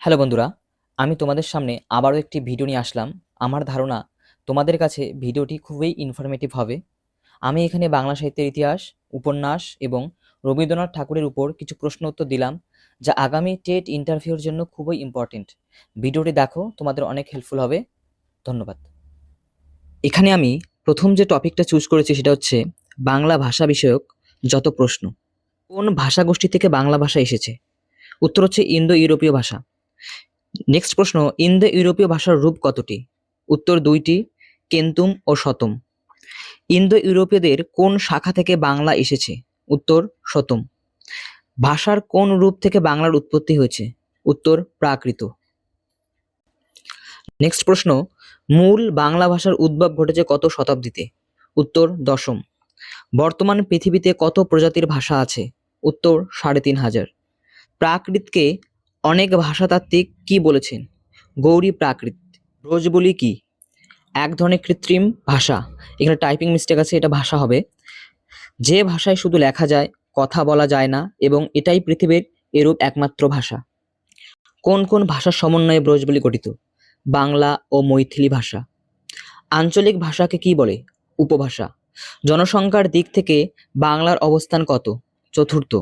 Hello বন্ধুরা, আমি তোমাদের সামনে আবারও একটি ভিডিও নিয়ে আসলাম। আমার ধারণা তোমাদের কাছে ভিডিওটি খুবই ইনফরমেটিভ হবে। আমি এখানে বাংলা সাহিত্যের ইতিহাস, উপন্যাস এবং রবীন্দ্রনাথ ঠাকুরের উপর কিছু প্রশ্ন উত্তর দিলাম, যা আগামী টেট ইন্টারভিউর জন্য খুবই ইম্পর্টেন্ট। ভিডিওটি দেখো, তোমাদের অনেক হেল্পফুল হবে। ধন্যবাদ। এখানে আমি প্রথম যে টপিকটা চুজ করেছি সেটা হচ্ছে বাংলা ভাষা বিষয়ক যত প্রশ্ন। কোন ভাষাগোষ্ঠী থেকে বাংলা ভাষা এসেছে? উত্তর হচ্ছে ইন্দো ইউরোপীয় ভাষা। নেক্সট প্রশ্ন, ইন্দো ইউরোপীয় ভাষার রূপ কতটি? উত্তর দুইটি, কেন্তুম ও শতম। ইন্দো ইউরোপীয়দের কোন শাখা থেকে বাংলা এসেছে? উত্তর শতম। ভাষার কোন রূপ থেকে বাংলার উৎপত্তি হয়েছে? উত্তর প্রাকৃত। নেক্সট প্রশ্ন, মূল বাংলা ভাষার উদ্ভব ঘটেছে কত শতাব্দীতে? উত্তর দশম। বর্তমান পৃথিবীতে কত প্রজাতির ভাষা আছে? উত্তর ৩,৫০০। প্রাকৃতকে অনেক ভাষাতাত্ত্বিক কি বলেছেন? গৌরী প্রাকৃত। ব্রজবুলি কি? এক ধরনের কৃত্রিম ভাষা। এখানে টাইপিং মিস্টেক আছে, এটা ভাষা হবে। যে ভাষায় শুধু লেখা যায়, কথা বলা যায় না, এবং এটাই পৃথিবীর এরূপ একমাত্র ভাষা। কোন কোন ভাষার সমন্বয়ে ব্রজবুলি গঠিত? বাংলা ও মৈথিলি ভাষা। আঞ্চলিক ভাষাকে কি বলে? উপভাষা। জনসংখ্যার দিক থেকে বাংলার অবস্থান কত? চতুর্থ।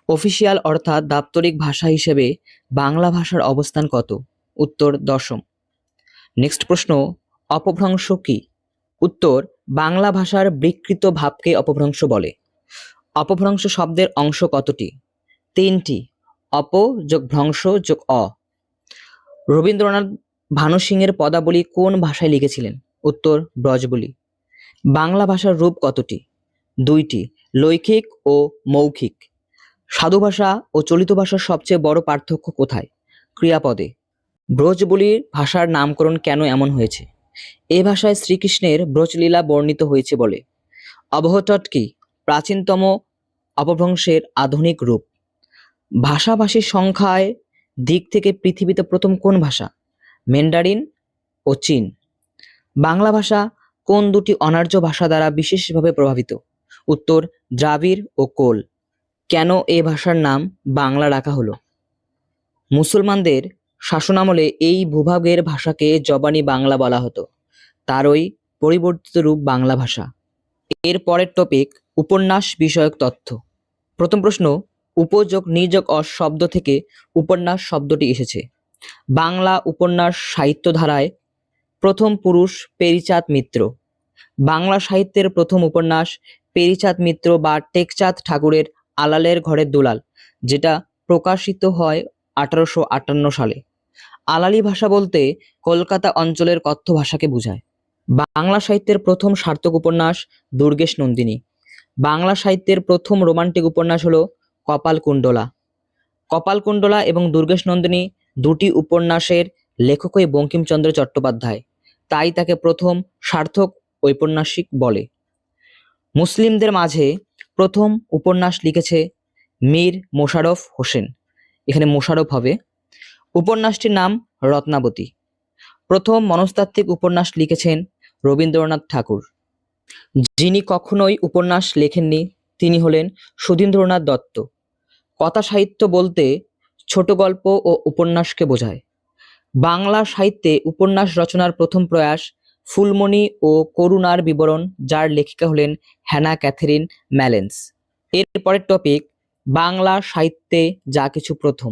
অফিসিয়াল অর্থাৎ দাপ্তরিক ভাষা হিসেবে বাংলা ভাষার অবস্থান কত? উত্তর দশম। নেক্সট প্রশ্ন, অপভ্রংশ কি? উত্তর, বাংলা ভাষার বিকৃত ভাবকে অপভ্রংশ বলে। অপভ্রংশ শব্দের অংশ কতটি? তিনটি, অপ যোগ ভ্রংশ যোগ অ। রবীন্দ্রনাথ ভানু সিংহের পদাবলী কোন ভাষায় লিখেছিলেন? উত্তর ব্রজবুলি। বাংলা ভাষার রূপ কতটি? দুইটি, লৈখিক ও মৌখিক। সাধু ভাষা ও চলিত ভাষার সবচেয়ে বড় পার্থক্য কোথায়? ক্রিয়াপদে। ব্রজবুলির ভাষার নামকরণ কেন এমন হয়েছে? এ ভাষায় শ্রীকৃষ্ণের ব্রজলীলা বর্ণিত হয়েছে বলে। অবহট্ট কি? প্রাচীনতম অপভ্রংশের আধুনিক রূপ। ভাষাভাষীর সংখ্যায় দিক থেকে পৃথিবীতে প্রথম কোন ভাষা? ম্যান্ডারিন ও চীন। বাংলা ভাষা কোন দুটি অনার্য ভাষা দ্বারা বিশেষভাবে প্রভাবিত? উত্তর দ্রাবিড় ও কোল। কেন এ ভাষার নাম বাংলা রাখা হলো? মুসলমানদের শাসনামলে এই ভূভাগের ভাষাকে জবানি বাংলা বলা হতো, তারই পরিবর্তিত রূপ বাংলা ভাষা। এর পরের টপিক, উপন্যাস বিষয়ক তথ্য। প্রথম প্রশ্ন, উপযোগ নিযোগ অস শব্দ থেকে উপন্যাস শব্দটি এসেছে। বাংলা উপন্যাস সাহিত্য ধারায় প্রথম পুরুষ পেরিচাঁদ মিত্র। বাংলা সাহিত্যের প্রথম উপন্যাস পেরিচাঁদ মিত্র বা টেকচাঁদ ঠাকুরের আলালের ঘরের দুলাল, যেটা প্রকাশিত হয় 1858 সালে। আলালি ভাষা বলতে কলকাতা অঞ্চলের কথ্য ভাষাকে বোঝায়। বাংলা সাহিত্যের প্রথম সার্থক উপন্যাস দুর্গেশ নন্দিনী। বাংলা সাহিত্যের প্রথম রোমান্টিক উপন্যাস হলো কপালকুণ্ডলা। কপালকুণ্ডলা এবং দুর্গেশ নন্দিনী দুটি উপন্যাসের লেখকই বঙ্কিমচন্দ্র চট্টোপাধ্যায়, তাই তাকে প্রথম সার্থক ঔপন্যাসিক বলে। মুসলিমদের মাঝে প্রথম উপন্যাস লিখেছে মীর মোশাররফ হোসেন, এখানে মোশাররফ হবে। উপন্যাসটির নাম রত্নাবতী। প্রথম মনস্তাত্ত্বিক উপন্যাস লিখেছেন রবীন্দ্রনাথ ঠাকুর। যিনি কখনোই উপন্যাস লেখেননি তিনি হলেন সুধীন্দ্রনাথ দত্ত। কথা সাহিত্য বলতে ছোট গল্প ও উপন্যাসকে বোঝায়। বাংলা সাহিত্যে উপন্যাস রচনার প্রথম প্রয়াস ফুলমণি ও করুণার বিবরণ, যার লেখিকা হলেন হ্যানা ক্যাথেরিন ম্যালেন্স। এর পরের টপিক, বাংলা সাহিত্যে যা কিছু প্রথম।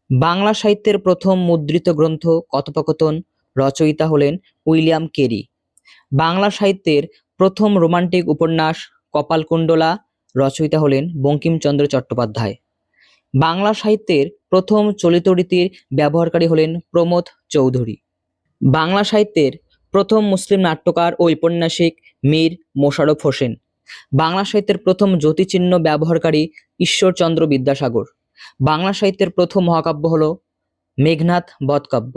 বাংলা সাহিত্যের প্রথম মুদ্রিত গ্রন্থ কথোপকথন, রচয়িতা হলেন উইলিয়াম কেরি। বাংলা সাহিত্যের প্রথম রোমান্টিক উপন্যাস কপালকুণ্ডলা, রচয়িতা হলেন বঙ্কিমচন্দ্র চট্টোপাধ্যায়। বাংলা সাহিত্যের প্রথম চলিত রীতির ব্যবহারকারী হলেন প্রমথ চৌধুরী। বাংলা সাহিত্যের প্রথম মুসলিম নাট্যকার ও ঔপন্যাসিক মীর মোশাররফ হোসেন। বাংলা সাহিত্যের প্রথম জ্যোতিচিহ্ন ব্যবহারকারী ঈশ্বরচন্দ্র বিদ্যাসাগর। বাংলা সাহিত্যের প্রথম মহাকাব্য হল মেঘনাদ বধকাব্য।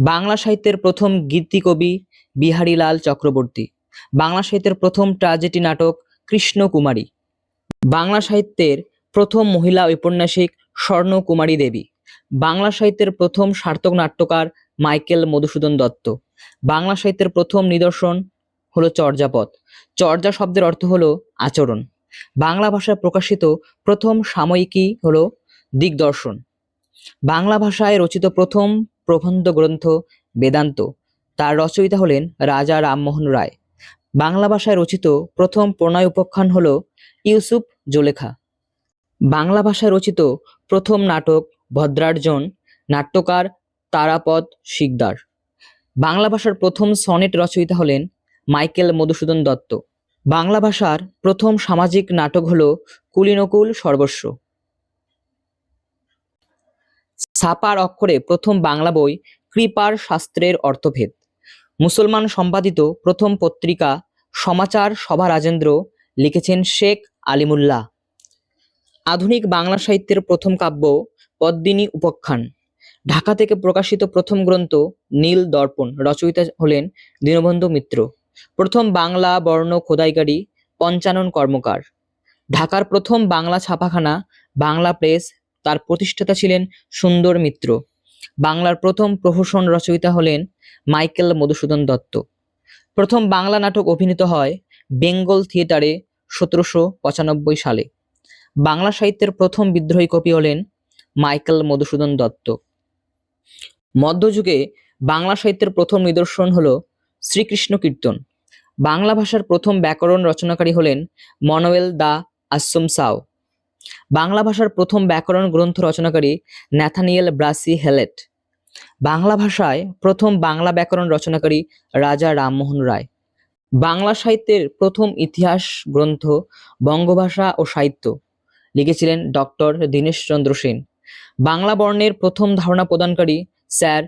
বাংলা সাহিত্যের প্রথম গীতিকবি বিহারীলাল চক্রবর্তী। বাংলা সাহিত্যের প্রথম ট্র্যাজেডি নাটক কৃষ্ণকুমারী। বাংলা সাহিত্যের প্রথম মহিলা ঔপন্যাসিক স্বর্ণকুমারী দেবী। বাংলা সাহিত্যের প্রথম সার্থক নাট্যকার মাইকেল মধুসূদন দত্ত। বাংলা সাহিত্যের প্রথম নিদর্শন হলো চর্যাপদ। চর্যা শব্দের অর্থ হলো আচরণ। বাংলা ভাষায় প্রকাশিত প্রথম সাময়িকী হলো দিগদর্শন। বাংলা ভাষায় রচিত প্রথম প্রবন্ধ গ্রন্থ বেদান্ত, তার রচয়িতা হলেন রাজা রামমোহন রায়। বাংলা ভাষায় রচিত প্রথম প্রণয় উপাখ্যান হল ইউসুফ জুলেখা। বাংলা ভাষায় রচিত প্রথম নাটক ভদ্রার্জন, নাট্যকার তারাপদ শিকদার। বাংলা ভাষার প্রথম সনেট রচয়িতা হলেন মাইকেল মধুসূদন দত্ত। বাংলা ভাষার প্রথম সামাজিক নাটক হল কুলীনকুল সর্বস্ব। ছাপার অক্ষরে প্রথম বাংলা বই কৃপার শাস্ত্রের অর্থভেদ। মুসলমান সম্পাদিত প্রথম পত্রিকা সমাচার সভা রাজেন্দ্র লিখেছেন শেখ আলিমুল্লাহ। আধুনিক বাংলা সাহিত্যের প্রথম কাব্য পদ্মিনী উপাখ্যান। ঢাকা থেকে প্রকাশিত প্রথম গ্রন্থ নীল দর্পণ, রচয়িতা হলেন দীনবন্ধু মিত্র। প্রথম বাংলা বর্ণ খোদাইকারী পঞ্চানন কর্মকার। ঢাকার প্রথম বাংলা ছাপাখানা বাংলা প্রেস, তার প্রতিষ্ঠাতা ছিলেন সুন্দর মিত্র। বাংলার প্রথম প্রহসন রচয়িতা হলেন মাইকেল মধুসূদন দত্ত। প্রথম বাংলা নাটক অভিনীত হয় বেঙ্গল থিয়েটারে 1795 সালে। বাংলা সাহিত্যের প্রথম বিদ্রোহী কবি হলেন মাইকেল মধুসূদন দত্ত। মধ্যযুগে বাংলা সাহিত্যের প্রথম নিদর্শন হল শ্রীকৃষ্ণ কীর্তন। বাংলা ভাষার প্রথম ব্যাকরণ রচনাকারী হলেন মনোয়েল দা আসুমসাও। বাংলা ভাষার প্রথম ব্যাকরণ গ্রন্থ রচনাকারী ন্যাথানিয়েল ব্রাসি হেলেট। বাংলা ভাষায় প্রথম বাংলা ব্যাকরণ রচনাকারী রাজা রামমোহন রায়। বাংলা সাহিত্যের প্রথম ইতিহাস গ্রন্থ বঙ্গভাষা ও সাহিত্য লিখেছিলেন ডক্টর দীনেশচন্দ্র সেন। বাংলা বর্ণের প্রথম ধারণা প্রদানকারী স্যার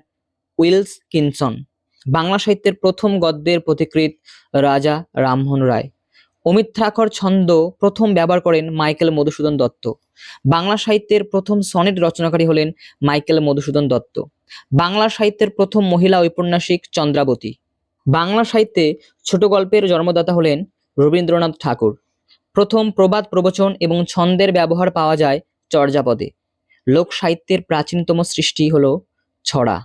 উইলকিনসন। বাংলা সাহিত্যের প্রথম গদ্যের পথিকৃৎ রাজা রামমোহন রায়। অমিত্রাক্ষর ছন্দ প্রথম ব্যবহার করেন মাইকেল মধুসূদন দত্ত। বাংলা সাহিত্যের প্রথম সনেট রচনাকারী হলেন মাইকেল মধুসূদন দত্ত। বাংলা সাহিত্যের প্রথম মহিলা ঔপন্যাসিক চন্দ্রাবতী। বাংলা সাহিত্যে ছোট গল্পের জন্মদাতা হলেন রবীন্দ্রনাথ ঠাকুর। প্রথম প্রবাদ প্রবচন এবং ছন্দের ব্যবহার পাওয়া যায় চর্যাপদে। লোক সাহিত্যের প্রাচীনতম সৃষ্টি হলো ছড়া।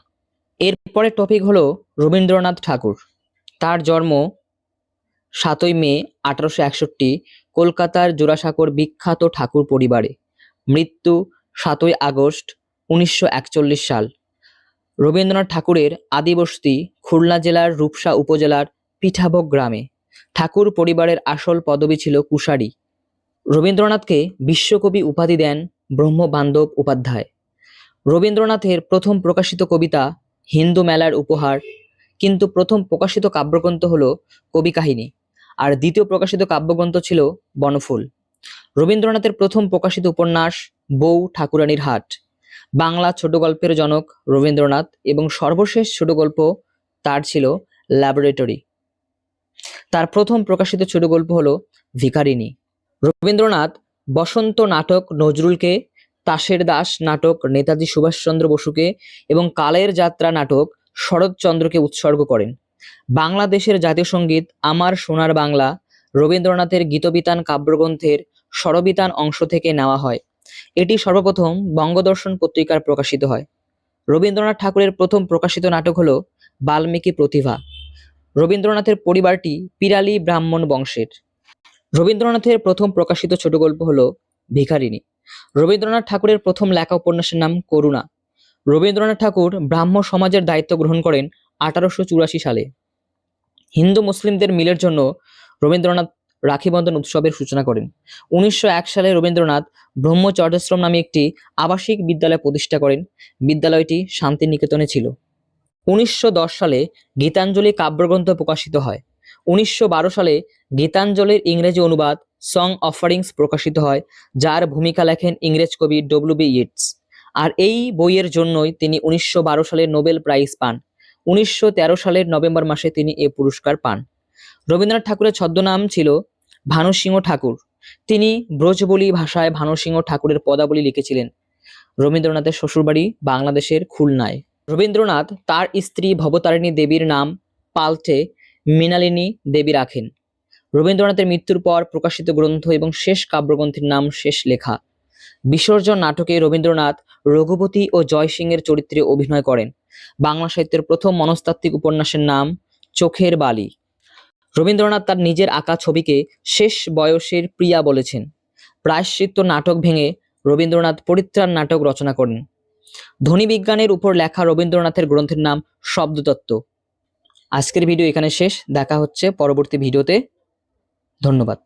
এরপরে টপিক হলো রবীন্দ্রনাথ ঠাকুর। তার জন্ম 7ই মে 1861 কলকাতার জোড়াসাঁকোর বিখ্যাত ঠাকুর পরিবারে। মৃত্যু 7ই আগস্ট 1941 সাল। রবীন্দ্রনাথ ঠাকুরের আদিবসতি খুলনা জেলার রূপসা উপজেলার পিঠাভোগ গ্রামে। ঠাকুর পরিবারের আসল পদবি ছিল কুশারী। রবীন্দ্রনাথকে বিশ্বকবি উপাধি দেন ব্রহ্মবান্ধব উপাধ্যায়। রবীন্দ্রনাথের প্রথম প্রকাশিত কবিতা হিন্দু মেলার উপহার, কিন্তু প্রথম প্রকাশিত কাব্যগ্রন্থ হলো কবি কাহিনী, আর দ্বিতীয় প্রকাশিত কাব্যগ্রন্থ ছিল বনফুল। রবীন্দ্রনাথের প্রথম প্রকাশিত উপন্যাস বউ ঠাকুরানীর হাট। বাংলা ছোট গল্পের জনক রবীন্দ্রনাথ, এবং সর্বশেষ ছোট গল্প তার ছিল ল্যাবরেটরি। তার প্রথম প্রকাশিত ছোট গল্প হলো ভিখারিনী। রবীন্দ্রনাথ বসন্ত নাটক নজরুলকে, তাসের দাস নাটক নেতাজি সুভাষচন্দ্র বসুকে এবং কালের যাত্রা নাটক শরৎচন্দ্রকে উৎসর্গ করেন। বাংলাদেশের জাতীয় সঙ্গীত আমার সোনার বাংলা রবীন্দ্রনাথের গীতবিতান কাব্যগ্রন্থের স্বরবিতান অংশ থেকে নেওয়া হয়। এটি সর্বপ্রথম বঙ্গদর্শন পত্রিকার প্রকাশিত হয়। রবীন্দ্রনাথ ঠাকুরের প্রথম প্রকাশিত নাটক হলো বাল্মীকি প্রতিভা। রবীন্দ্রনাথের পরিবারটি পিরালি ব্রাহ্মণ বংশের। রবীন্দ্রনাথের প্রথম প্রকাশিত ছোট গল্প হলো ভিখারিনী। রবীন্দ্রনাথ ঠাকুরের প্রথম লেখা উপন্যাসের নাম করুণা। রবীন্দ্রনাথ ঠাকুর ব্রাহ্ম সমাজের দায়িত্ব গ্রহণ করেন 1884 সালে। হিন্দু মুসলিমদের মিলের জন্য রবীন্দ্রনাথ রাখিবন্ধন উৎসবের সূচনা করেন। 1901 সালে রবীন্দ্রনাথ ব্রহ্মচর্যাশ্রম নামে একটি আবাসিক বিদ্যালয় প্রতিষ্ঠা করেন। বিদ্যালয়টি শান্তিনিকেতনে ছিল। 1910 সালে গীতাঞ্জলি কাব্যগ্রন্থ প্রকাশিত হয়। 1912 সালে গীতাঞ্জলির ইংরেজি অনুবাদ সং অফারিংস প্রকাশিত হয়, যার ভূমিকা লেখেন ইংরেজ কবি ডব্লিউ.বি. ইয়েটস। আর এই বইয়ের জন্যই তিনি 1912 সালে নোবেল প্রাইজ পান। 1913 সালের নভেম্বর মাসে তিনি এ পুরস্কার পান। রবীন্দ্রনাথ ঠাকুরের ছদ্মনাম ছিল ভানুসিংহ ঠাকুর। তিনি ব্রজবুলি ভাষায় ভানুসিংহ ঠাকুরের পদাবলী লিখেছিলেন। রবীন্দ্রনাথের শ্বশুরবাড়ি বাংলাদেশের খুলনায়। রবীন্দ্রনাথ তার স্ত্রী ভবতারিণী দেবীর নাম পাল্টে মৃণালিনী দেবী রাখেন। রবীন্দ্রনাথের মৃত্যুর পর প্রকাশিত গ্রন্থ এবং শেষ কাব্যগ্রন্থের নাম শেষ লেখা। বিসর্জন নাটকে রবীন্দ্রনাথ রঘুপতি ও জয় সিংয়ের চরিত্রে অভিনয় করেন। বাংলা সাহিত্যের প্রথম মনস্তাত্ত্বিক উপন্যাসের নাম চোখের বালি। রবীন্দ্রনাথ তার নিজের আঁকা ছবিকে শেষ বয়সের প্রিয়া বলেছেন। প্রায়শ্চিত্ত নাটক ভেঙে রবীন্দ্রনাথ পরিত্রাণ নাটক রচনা করেন? ধ্বনিবিজ্ঞানের উপর লেখা রবীন্দ্রনাথের গ্রন্থের নাম শব্দতত্ত্ব। আজকের ভিডিও এখানে শেষ, দেখা হচ্ছে পরবর্তী ভিডিওতে। ধন্যবাদ।